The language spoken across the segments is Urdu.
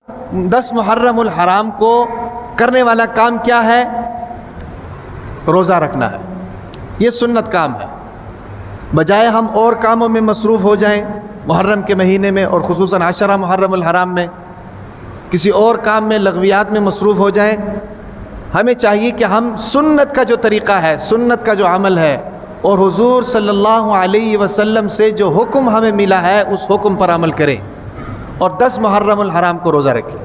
10 محرم الحرام کو کرنے والا کام کیا ہے؟ روزہ رکھنا ہے۔ یہ سنت کام ہے، بجائے ہم اور کاموں میں مصروف ہو جائیں محرم کے مہینے میں، اور خصوصاً عشرہ محرم الحرام میں کسی اور کام میں، لغویات میں مصروف ہو جائیں۔ ہمیں چاہیے کہ ہم سنت کا جو طریقہ ہے، سنت کا جو عمل ہے، اور حضور صلی اللہ علیہ وسلم سے جو حکم ہمیں ملا ہے اس حکم پر عمل کریں اور 10 محرم الحرام کو روزہ رکھیں۔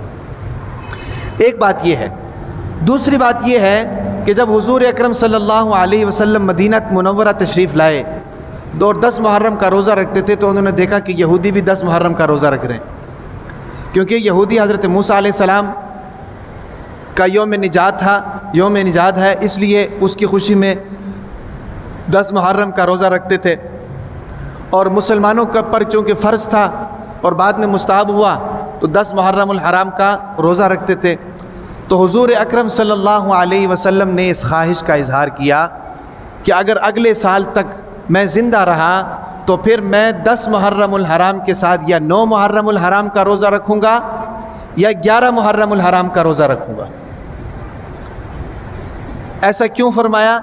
ایک بات یہ ہے۔ دوسری بات یہ ہے کہ جب حضور اکرم صلی اللہ علیہ وسلم مدینہ منورہ تشریف لائے اور 10 محرم کا روزہ رکھتے تھے، تو انہوں نے دیکھا کہ یہودی بھی 10 محرم کا روزہ رکھ رہے ہیں، کیونکہ یہودی حضرت موسیٰ علیہ السلام کا یوم نجات تھا، یوم نجات ہے، اس لیے اس کی خوشی میں 10 محرم کا روزہ رکھتے تھے، اور مسلمانوں کا پر چونکہ فرض تھا اور بعد میں مستحب ہوا تو 10 محرم الحرام کا روزہ رکھتے تھے۔ تو حضور اکرم صلی اللہ علیہ وسلم نے اس خواہش کا اظہار کیا کہ اگر اگلے سال تک میں زندہ رہا تو پھر میں 10 محرم الحرام کے ساتھ یا 9 محرم الحرام کا روزہ رکھوں گا یا 11 محرم الحرام کا روزہ رکھوں گا۔ ایسا کیوں فرمایا؟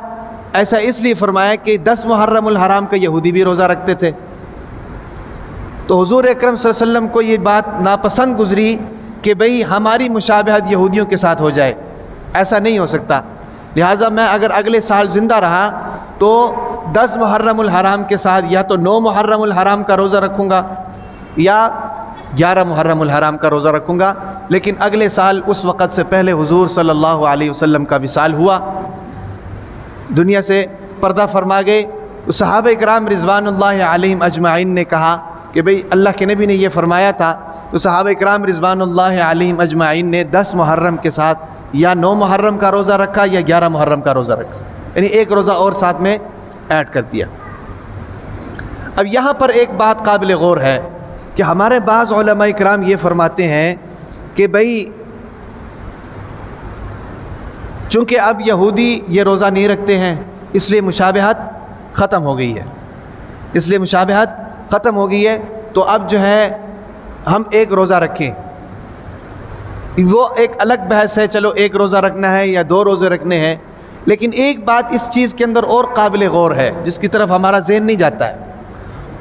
ایسا اس لیے فرمایا کہ 10 محرم الحرام کا یہودی بھی روزہ رکھتے تھے، تو حضور اکرم صلی اللہ علیہ وسلم کو یہ بات ناپسند گزری کہ بھئی ہماری مشابہت یہودیوں کے ساتھ ہو جائے، ایسا نہیں ہو سکتا، لہٰذا میں اگر اگلے سال زندہ رہا تو 10 محرم الحرام کے ساتھ یا تو 9 محرم الحرام کا روزہ رکھوں گا یا 11 محرم الحرام کا روزہ رکھوں گا۔ لیکن اگلے سال اس وقت سے پہلے حضور صلی اللہ علیہ وسلم کا وصال ہوا، دنیا سے پردہ فرما گئے۔ صحابہ کرام رضوان اللہ علیہم اجمعین نے کہا کہ بھئی اللہ کے نبی نے یہ فرمایا تھا، تو صحابہ کرام رضوان اللہ علیہم اجمعین نے 10 محرم کے ساتھ یا 9 محرم کا روزہ رکھا یا 11 محرم کا روزہ رکھا، یعنی ایک روزہ اور ساتھ میں ایڈ کر دیا۔ اب یہاں پر ایک بات قابل غور ہے کہ ہمارے بعض علماء کرام یہ فرماتے ہیں کہ بھئی چونکہ اب یہودی یہ روزہ نہیں رکھتے ہیں اس لیے مشابہت ختم ہو گئی ہے، اس لیے مشابہت ختم ہو گئی ہے، تو اب جو ہے ہم ایک روزہ رکھیں۔ وہ ایک الگ بحث ہے، چلو ایک روزہ رکھنا ہے یا 2 روزے رکھنے ہیں، لیکن ایک بات اس چیز کے اندر اور قابل غور ہے جس کی طرف ہمارا ذہن نہیں جاتا ہے۔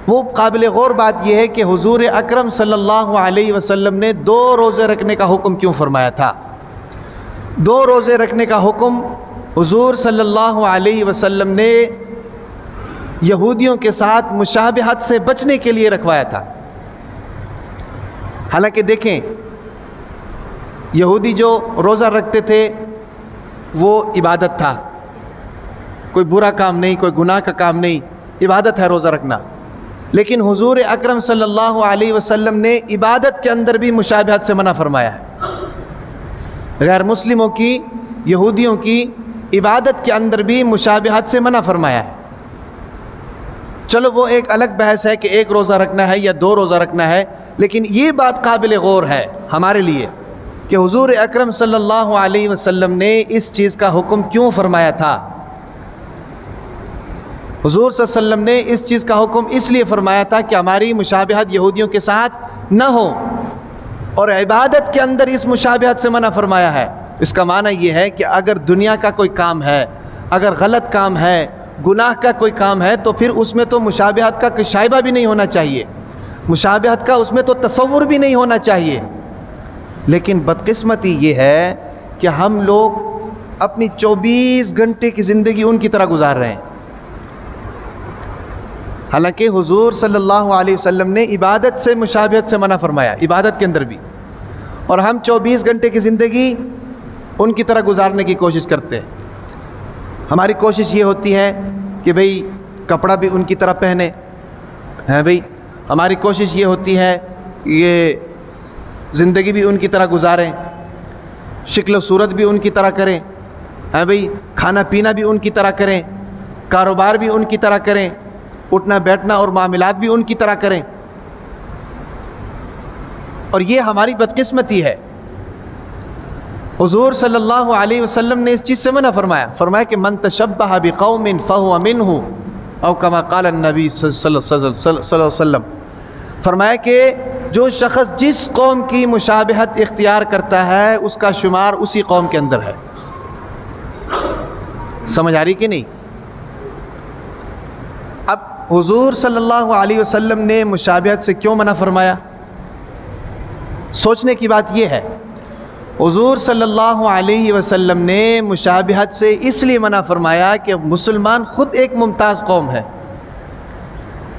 وہ قابل غور بات یہ ہے کہ حضور اکرم صلی اللہ علیہ وسلم نے 2 روزے رکھنے کا حکم کیوں فرمایا تھا؟ 2 روزے رکھنے کا حکم حضور صلی اللہ علیہ وسلم نے یہودیوں کے ساتھ مشابہت سے بچنے کے لیے رکھوایا تھا۔ حالانکہ دیکھیں، یہودی جو روزہ رکھتے تھے وہ عبادت تھا، کوئی برا کام نہیں، کوئی گناہ کا کام نہیں، عبادت ہے روزہ رکھنا، لیکن حضور اکرم صلی اللہ علیہ وسلم نے عبادت کے اندر بھی مشابہت سے منع فرمایا ہے۔ غیر مسلموں کی، یہودیوں کی عبادت کے اندر بھی مشابہت سے منع فرمایا ہے۔ چلو وہ ایک الگ بحث ہے کہ ایک روزہ رکھنا ہے یا 2 روزہ رکھنا ہے، لیکن یہ بات قابل غور ہے ہمارے لیے کہ حضور اکرم صلی اللہ علیہ وسلم نے اس چیز کا حکم کیوں فرمایا تھا۔ حضور صلی اللہ علیہ وسلم نے اس چیز کا حکم اس لیے فرمایا تھا کہ ہماری مشابہت یہودیوں کے ساتھ نہ ہو، اور عبادت کے اندر اس مشابہت سے منع فرمایا ہے۔ اس کا معنی یہ ہے کہ اگر دنیا کا کوئی کام ہے، اگر غلط کام ہے، گناہ کا کوئی کام ہے، تو پھر اس میں تو مشابہت کا شائبہ بھی نہیں ہونا چاہیے، مشابہت کا اس میں تو تصور بھی نہیں ہونا چاہیے۔ لیکن بدقسمتی یہ ہے کہ ہم لوگ اپنی 24 گھنٹے کی زندگی ان کی طرح گزار رہے ہیں، حالانکہ حضور صلی اللہ علیہ وسلم نے عبادت سے مشابہت سے منع فرمایا، عبادت کے اندر بھی، اور ہم 24 گھنٹے کی زندگی ان کی طرح گزارنے کی کوشش کرتے ہیں۔ ہماری کوشش یہ ہوتی ہے کہ بھئی کپڑا بھی ان کی طرح پہنے ہیں، بھئی ہماری کوشش یہ ہوتی ہے یہ زندگی بھی ان کی طرح گزاریں، شکل و صورت بھی ان کی طرح کریں، ہیں بھئی کھانا پینا بھی ان کی طرح کریں، کاروبار بھی ان کی طرح کریں، اٹھنا بیٹھنا اور معاملات بھی ان کی طرح کریں، اور یہ ہماری بدقسمتی ہے۔ حضور صلی اللہ علیہ وسلم نے اس چیز سے منع فرمایا کہ من تشبہ بقوم فہو منہ، او کما قال النبی صلی اللہ علیہ وسلم، فرمایا کہ جو شخص جس قوم کی مشابہت اختیار کرتا ہے اس کا شمار اسی قوم کے اندر ہے۔ سمجھ آ رہی کہ نہیں؟ اب حضور صلی اللہ علیہ وسلم نے مشابہت سے کیوں منع فرمایا؟ سوچنے کی بات یہ ہے، حضور صلی اللہ علیہ وسلم نے مشابہت سے اس لیے منع فرمایا کہ مسلمان خود ایک ممتاز قوم ہے۔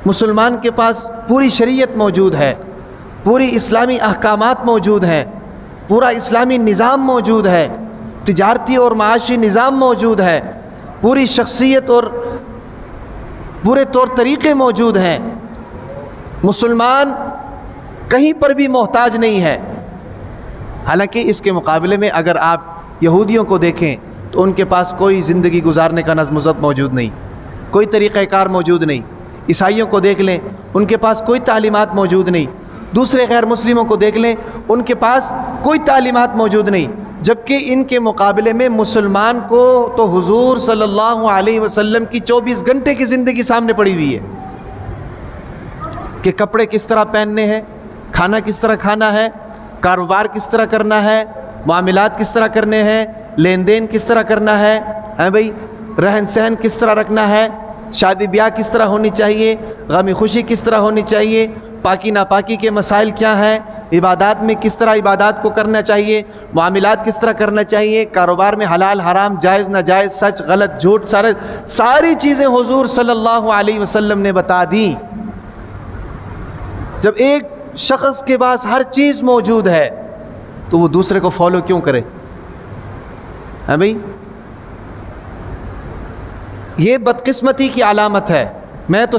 مسلمان کے پاس پوری شریعت موجود ہے، پوری اسلامی احکامات موجود ہیں، پورا اسلامی نظام موجود ہے، تجارتی اور معاشی نظام موجود ہے، پوری شخصیت اور پورے طور طریقے موجود ہیں۔ مسلمان کہیں پر بھی محتاج نہیں ہے۔ حالانکہ اس کے مقابلے میں اگر آپ یہودیوں کو دیکھیں تو ان کے پاس کوئی زندگی گزارنے کا نظم و ضبط موجود نہیں، کوئی طریقہ کار موجود نہیں۔ عیسائیوں کو دیکھ لیں، ان کے پاس کوئی تعلیمات موجود نہیں۔ دوسرے غیر مسلموں کو دیکھ لیں، ان کے پاس کوئی تعلیمات موجود نہیں۔ جبکہ ان کے مقابلے میں مسلمان کو تو حضور صلی اللہ علیہ وسلم کی 24 گھنٹے کی زندگی سامنے پڑی ہوئی ہے کہ کپڑے کس طرح پہننے ہیں، کھانا کس طرح کھانا ہے، کاروبار کس طرح کرنا ہے، معاملات کس طرح کرنے ہیں، لین دین کس طرح کرنا ہے، بھئی رہن سہن کس طرح رکھنا ہے، شادی بیاہ کس طرح ہونی چاہیے، غمی خوشی کس طرح ہونی چاہیے، پاکی ناپاکی کے مسائل کیا ہیں، عبادات میں کس طرح عبادات کو کرنا چاہیے، معاملات کس طرح کرنا چاہیے، کاروبار میں حلال حرام جائز ناجائز سچ غلط جھوٹ ساری چیزیں حضور صلی اللہ علیہ وسلم نے بتا دیں۔ جب ایک شخص کے پاس ہر چیز موجود ہے تو وہ دوسرے کو فالو کیوں کرے؟ بھئی یہ بدقسمتی کی علامت ہے۔ میں تو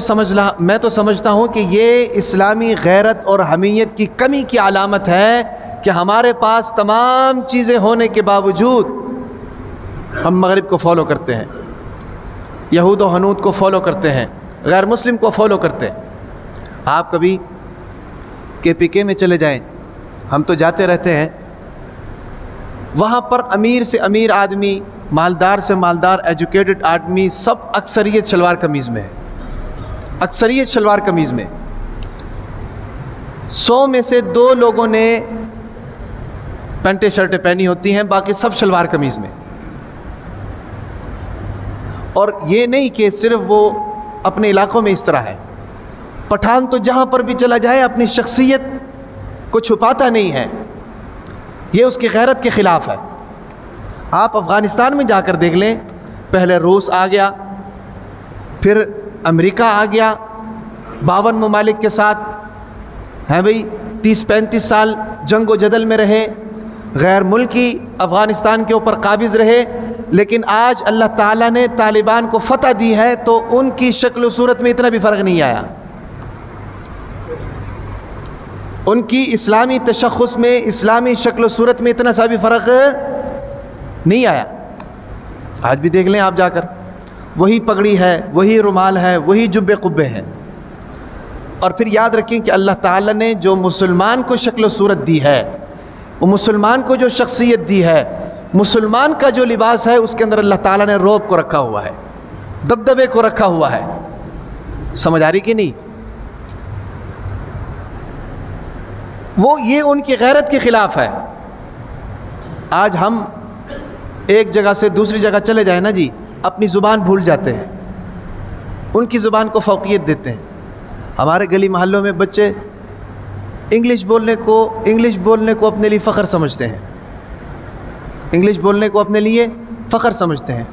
سمجھتا ہوں کہ یہ اسلامی غیرت اور حمیت کی کمی کی علامت ہے کہ ہمارے پاس تمام چیزیں ہونے کے باوجود ہم مغرب کو فالو کرتے ہیں، یہود و حنود کو فالو کرتے ہیں، غیر مسلم کو فالو کرتے ہیں۔ آپ کبھی KPK میں چلے جائیں، ہم تو جاتے رہتے ہیں، وہاں پر امیر سے امیر آدمی، مالدار سے مالدار، ایجوکیٹڈ آدمی سب اکثریت شلوار قمیض میں ہے، اکثریت شلوار قمیض میں۔ 100 میں سے 2 لوگوں نے پینٹیں شرٹیں پہنی ہوتی ہیں، باقی سب شلوار قمیض میں۔ اور یہ نہیں کہ صرف وہ اپنے علاقوں میں اس طرح ہے، پٹھان تو جہاں پر بھی چلا جائے اپنی شخصیت کو چھپاتا نہیں ہے، یہ اس کی غیرت کے خلاف ہے۔ آپ افغانستان میں جا کر دیکھ لیں، پہلے روس آ گیا، پھر امریکہ آ گیا 52 ممالک کے ساتھ، ہیں بھئی 30-35 سال جنگ و جدل میں رہے، غیر ملکی افغانستان کے اوپر قابض رہے، لیکن آج اللہ تعالیٰ نے طالبان کو فتح دی ہے تو ان کی شکل و صورت میں اتنا بھی فرق نہیں آیا، ان کی اسلامی تشخص میں، اسلامی شکل و صورت میں اتنا سا بھی فرق نہیں آیا۔ آج بھی دیکھ لیں آپ جا کر، وہی پگڑی ہے، وہی رومال ہے، وہی جبے قبے ہیں۔ اور پھر یاد رکھیں کہ اللہ تعالیٰ نے جو مسلمان کو شکل و صورت دی ہے، وہ مسلمان کو جو شخصیت دی ہے، مسلمان کا جو لباس ہے، اس کے اندر اللہ تعالیٰ نے رعب کو رکھا ہوا ہے، دبدبے کو رکھا ہوا ہے۔ سمجھ آ رہی کہ نہیں؟ وہ یہ ان کی غیرت کے خلاف ہے۔ آج ہم ایک جگہ سے دوسری جگہ چلے جائیں نا جی، اپنی زبان بھول جاتے ہیں، ان کی زبان کو فوقیت دیتے ہیں۔ ہمارے گلی محلوں میں بچے انگلش بولنے کو اپنے لیے فخر سمجھتے ہیں، انگلش بولنے کو اپنے لیے فخر سمجھتے ہیں۔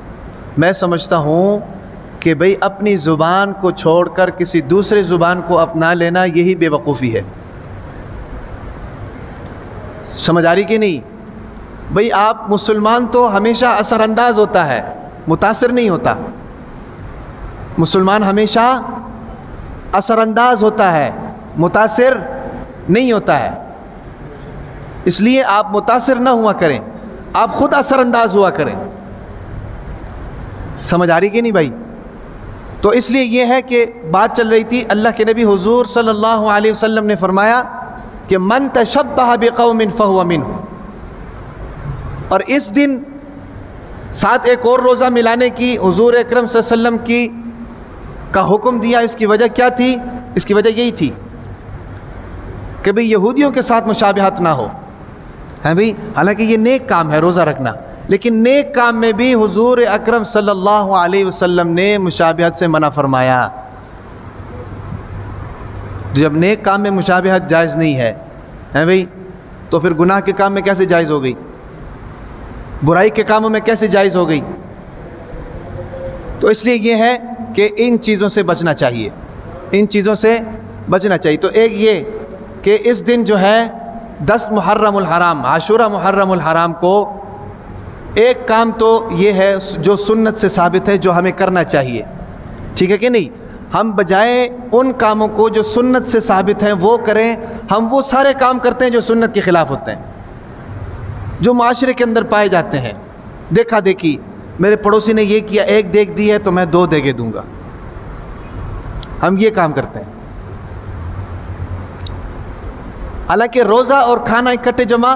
میں سمجھتا ہوں کہ بھئی اپنی زبان کو چھوڑ کر کسی دوسرے زبان کو اپنا لینا یہی بے وقوفی ہے۔ سمجھ آ رہی کہ نہیں؟ بھئی آپ مسلمان تو ہمیشہ اثر انداز ہوتا ہے، متاثر نہیں ہوتا۔ مسلمان ہمیشہ اثر انداز ہوتا ہے، متاثر نہیں ہوتا ہے۔ اس لیے آپ متاثر نہ ہوا کریں، آپ خود اثر انداز ہوا کریں۔ سمجھ آ رہی کہ نہیں بھائی؟ تو اس لیے یہ ہے کہ بات چل رہی تھی، اللہ کے نبی حضور صلی اللہ علیہ وسلم نے فرمایا کہ من تشبہ بقوم فہو منہ، اور اس دن ساتھ ایک اور روزہ ملانے کی حضور اکرم صلی اللہ علیہ وسلم کا حکم دیا۔ اس کی وجہ کیا تھی؟ اس کی وجہ یہی تھی کہ بھئی یہودیوں کے ساتھ مشابہت نہ ہو، ہیں بھئی، حالانکہ یہ نیک کام ہے روزہ رکھنا، لیکن نیک کام میں بھی حضور اکرم صلی اللہ علیہ وسلم نے مشابہت سے منع فرمایا۔ جب نیک کام میں مشابہت جائز نہیں ہے، ہیں بھئی، تو پھر گناہ کے کام میں کیسے جائز ہو گئی؟ برائی کے کاموں میں کیسے جائز ہو گئی؟ تو اس لیے یہ ہے کہ ان چیزوں سے بچنا چاہیے، ان چیزوں سے بچنا چاہیے۔ تو ایک یہ کہ اس دن جو ہے 10 محرم الحرام، عاشورہ محرم الحرام کو ایک کام تو یہ ہے جو سنت سے ثابت ہے، جو ہمیں کرنا چاہیے، ٹھیک ہے کہ نہیں؟ ہم بجائے ان کاموں کو جو سنت سے ثابت ہیں وہ کریں، ہم وہ سارے کام کرتے ہیں جو سنت کے خلاف ہوتے ہیں، جو معاشرے کے اندر پائے جاتے ہیں۔ دیکھا دیکھی، میرے پڑوسی نے یہ کیا، 1 دیگ دی ہے تو میں 2 دیگیں دوں گا، ہم یہ کام کرتے ہیں۔ حالانکہ روزہ اور کھانا اکٹھے جمع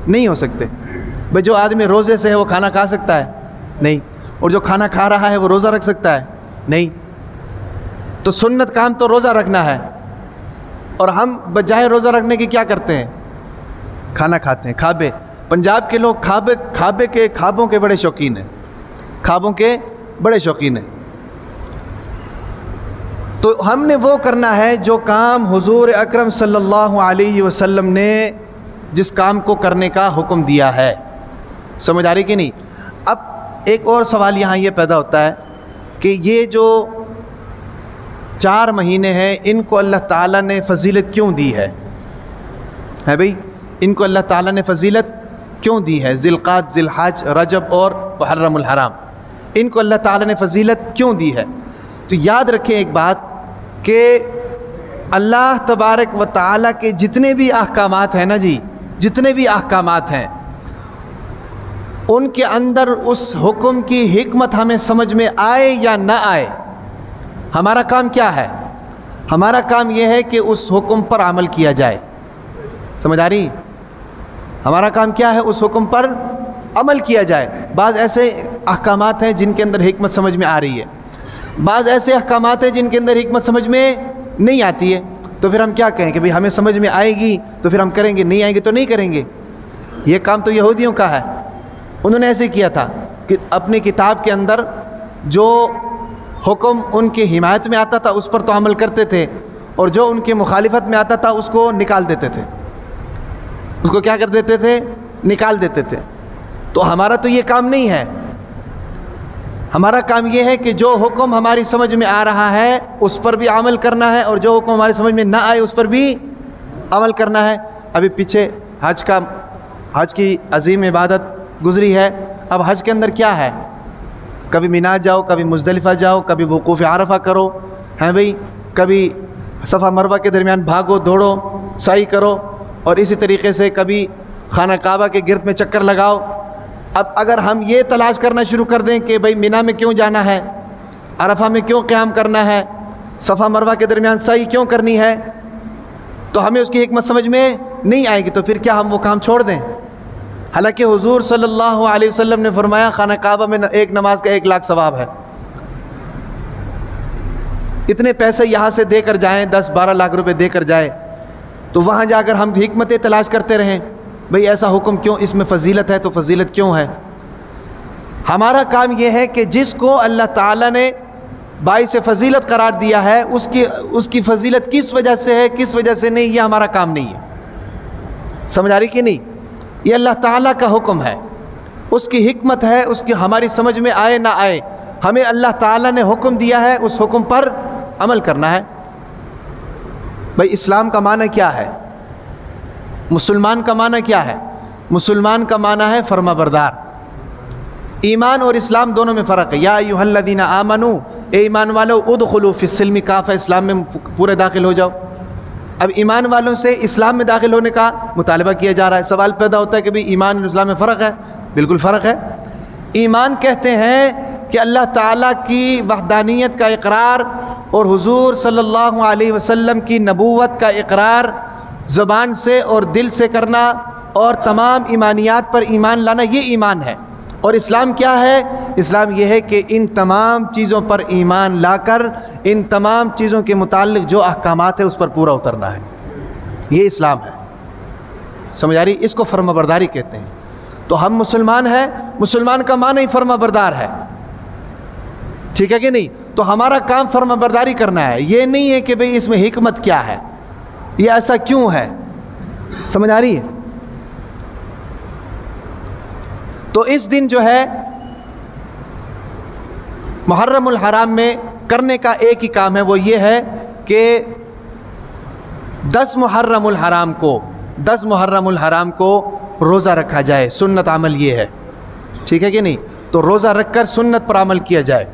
نہیں ہو سکتے۔ بھئی جو آدمی روزے سے ہے وہ کھانا کھا سکتا ہے؟ نہیں۔ اور جو کھانا کھا رہا ہے وہ روزہ رکھ سکتا ہے؟ نہیں۔ تو سنت کام تو روزہ رکھنا ہے، اور ہم بجائے روزہ رکھنے کی کیا کرتے ہیں؟ کھانا کھاتے ہیں۔ کھابے، پنجاب کے لوگ کھابوں کے بڑے شوقین ہیں، کھابوں کے بڑے شوقین ہیں۔ تو ہم نے وہ کرنا ہے جو کام حضور اکرم صلی اللہ علیہ وسلم نے جس کام کو کرنے کا حکم دیا ہے۔ سمجھ آ رہی کہ نہیں؟ اب ایک اور سوال یہاں یہ پیدا ہوتا ہے کہ یہ جو 4 مہینے ہیں ان کو اللہ تعالیٰ نے فضیلت کیوں دی ہے بھئی؟ ان کو اللہ تعالیٰ نے فضیلت کیوں دی ہے؟ ذی القعدہ، ذی الحج، رجب اور محرم الحرام، ان کو اللہ تعالیٰ نے فضیلت کیوں دی ہے؟ تو یاد رکھیں ایک بات کہ اللہ تبارک و تعالیٰ کے جتنے بھی احکامات ہیں نا جی، جتنے بھی احکامات ہیں، ان کے اندر اس حکم کی حکمت ہمیں سمجھ میں آئے یا نہ آئے، ہمارا کام کیا ہے؟ ہمارا کام یہ ہے کہ اس حکم پر عمل کیا جائے۔ سمجھ آ رہی؟ ہمارا کام کیا ہے؟ اس حکم پر عمل کیا جائے۔ بعض ایسے احکامات ہیں جن کے اندر حکمت سمجھ میں آ رہی ہے، بعض ایسے احکامات ہیں جن کے اندر حکمت سمجھ میں نہیں آتی ہے، تو پھر ہم کیا کہیں کہ بھئی ہمیں سمجھ میں آئے گی تو پھر ہم کریں گے، نہیں آئے گی تو نہیں کریں گے۔ یہ کام تو یہودیوں کا ہے، انہوں نے ایسے کیا تھا کہ اپنی کتاب کے اندر جو حکم ان کی حمایت میں آتا تھا اس پر تو عمل کرتے تھے، اور جو ان کی مخالفت میں آتا تھا اس کو نکال دیتے تھے، اس کو کیا کر دیتے تھے؟ نکال دیتے تھے۔ تو ہمارا تو یہ کام نہیں ہے، ہمارا کام یہ ہے کہ جو حکم ہماری سمجھ میں آ رہا ہے اس پر بھی عمل کرنا ہے، اور جو حکم ہماری سمجھ میں نہ آئے اس پر بھی عمل کرنا ہے۔ ابھی پیچھے حج کی عظیم عبادت گزری ہے، اب حج کے اندر کیا ہے؟ کبھی مینا جاؤ، کبھی مزدلفہ جاؤ، کبھی وقوف عرفہ کرو، ہیں بھئی، کبھی صفا مروہ کے درمیان بھاگو دوڑو سعی کرو، اور اسی طریقے سے کبھی خانہ کعبہ کے گرد میں چکر لگاؤ۔ اب اگر ہم یہ تلاش کرنا شروع کر دیں کہ بھئی مینا میں کیوں جانا ہے، عرفہ میں کیوں قیام کرنا ہے، صفا مروہ کے درمیان سعی کیوں کرنی ہے، تو ہمیں اس کی حکمت سمجھ میں نہیں آئے گی، تو پھر کیا ہم وہ کام چھوڑ دیں؟ حالانکہ حضور صلی اللہ علیہ وسلم نے فرمایا خانہ کعبہ میں ایک نماز کا 1 لاکھ ثواب ہے۔ اتنے پیسے یہاں سے دے کر جائیں، 10-12 لاکھ روپے دے کر جائیں، تو وہاں جا کر ہم حکمتیں تلاش کرتے رہیں بھئی ایسا حکم کیوں، اس میں فضیلت ہے تو فضیلت کیوں ہے؟ ہمارا کام یہ ہے کہ جس کو اللہ تعالیٰ نے باعث فضیلت قرار دیا ہے اس کی فضیلت کس وجہ سے ہے، کس وجہ سے نہیں، یہ ہمارا کام نہیں ہے۔ سمجھ آ رہی کہ نہیں؟ یہ اللہ تعالیٰ کا حکم ہے، اس کی حکمت ہے، اس کی ہماری سمجھ میں آئے نہ آئے، ہمیں اللہ تعالیٰ نے حکم دیا ہے، اس حکم پر عمل کرنا ہے۔ بھئی اسلام کا معنی کیا ہے؟ مسلمان کا معنی کیا ہے؟ مسلمان کا معنی ہے فرما بردار۔ ایمان اور اسلام دونوں میں فرق ہے۔ یا ایھا الذین آمنوا، اے ایمان والو، ادخلوا فی السلم کافہ، اسلام میں پورے داخل ہو جاؤ۔ اب ایمان والوں سے اسلام میں داخل ہونے کا مطالبہ کیا جا رہا ہے۔ سوال پیدا ہوتا ہے کہ بھئی ایمان اور اسلام میں فرق ہے؟ بالکل فرق ہے۔ ایمان کہتے ہیں کہ اللہ تعالیٰ کی وحدانیت کا اقرار اور حضور صلی اللہ علیہ وسلم کی نبوت کا اقرار زبان سے اور دل سے کرنا، اور تمام ایمانیات پر ایمان لانا، یہ ایمان ہے۔ اور اسلام کیا ہے؟ اسلام یہ ہے کہ ان تمام چیزوں پر ایمان لا کر ان تمام چیزوں کے متعلق جو احکامات ہیں اس پر پورا اترنا ہے، یہ اسلام ہے. سمجھ آ رہی؟ اس کو فرما برداری کہتے ہیں. تو ہم مسلمان ہیں، مسلمان کا معنی ہی فرما بردار ہے. ٹھیک ہے کہ نہیں؟ تو ہمارا کام فرما برداری کرنا ہے. یہ نہیں ہے کہ بھئی اس میں حکمت کیا ہے، یہ ایسا کیوں ہے. سمجھ آ رہی ہے؟ تو اس دن جو ہے محرم الحرام میں کرنے کا ایک ہی کام ہے، وہ یہ ہے کہ 10 محرم الحرام کو روزہ رکھا جائے. سنت عمل یہ ہے. ٹھیک ہے کہ نہیں؟ تو روزہ رکھ کر سنت پر عمل کیا جائے.